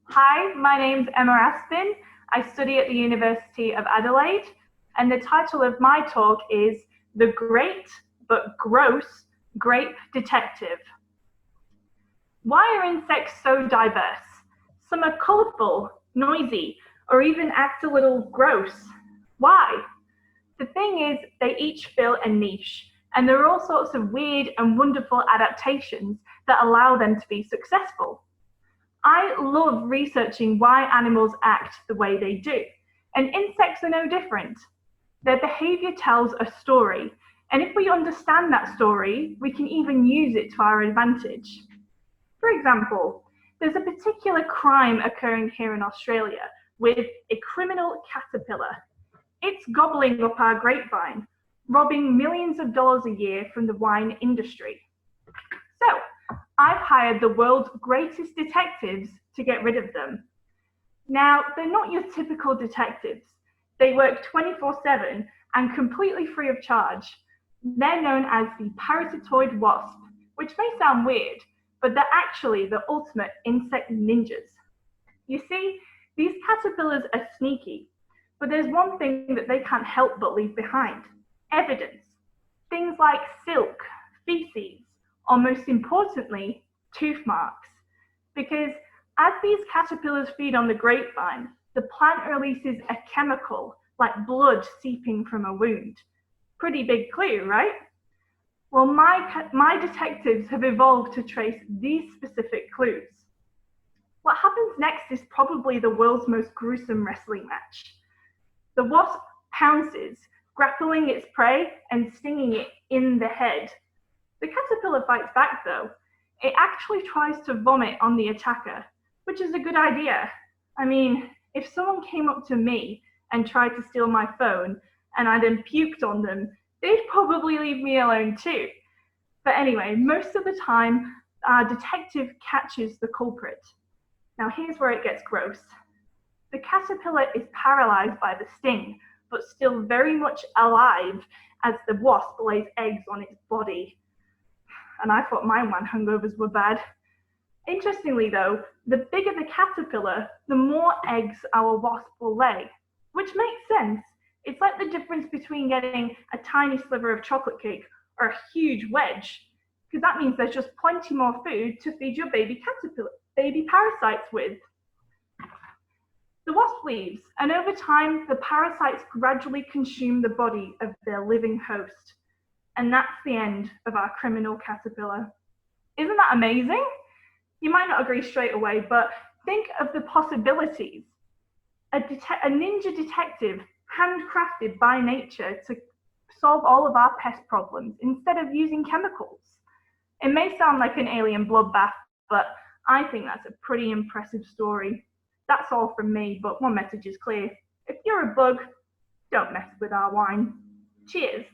Hi, my name's Emma Aspin. I study at the University of Adelaide, and the title of my talk is The Great but Gross Grape Detective. Why are insects so diverse? Some are colourful, noisy, or even act a little gross. Why? The thing is, they each fill a niche, and there are all sorts of weird and wonderful adaptations that allow them to be successful. I love researching why animals act the way they do, and insects are no different. Their behavior tells a story, and if we understand that story, we can even use it to our advantage. For example, there's a particular crime occurring here in Australia with a criminal caterpillar. It's gobbling up our grapevine, robbing millions of dollars a year from the wine industry. So, I've hired the world's greatest detectives to get rid of them. Now, they're not your typical detectives. They work 24/7 and completely free of charge. They're known as the Parasitic Wasp, which may sound weird, but they're actually the ultimate insect ninjas. You see, these caterpillars are sneaky, but there's one thing that they can't help but leave behind: evidence. Things like silk, feces, or most importantly, tooth marks. Because as these caterpillars feed on the grapevine, the plant releases a chemical like blood seeping from a wound. Pretty big clue, right? Well, my detectives have evolved to trace these specific clues. What happens next is probably the world's most gruesome wrestling match. The wasp pounces, grappling its prey and stinging it in the head. The caterpillar fights back though. It actually tries to vomit on the attacker, which is a good idea. I mean, if someone came up to me and tried to steal my phone and I then puked on them, they'd probably leave me alone too. But anyway, most of the time, our detective catches the culprit. Now here's where it gets gross. The caterpillar is paralyzed by the sting, but still very much alive as the wasp lays eggs on its body. And I thought my wine hangovers were bad. Interestingly though, the bigger the caterpillar, the more eggs our wasp will lay, which makes sense. It's like the difference between getting a tiny sliver of chocolate cake or a huge wedge, because that means there's just plenty more food to feed your baby parasites with. The wasp leaves, and over time, the parasites gradually consume the body of their living host. And that's the end of our criminal caterpillar. Isn't that amazing? You might not agree straight away, but think of the possibilities. A ninja detective, handcrafted by nature to solve all of our pest problems instead of using chemicals. It may sound like an alien bloodbath, but I think that's a pretty impressive story. That's all from me, but one message is clear. If you're a bug, don't mess with our wine. Cheers.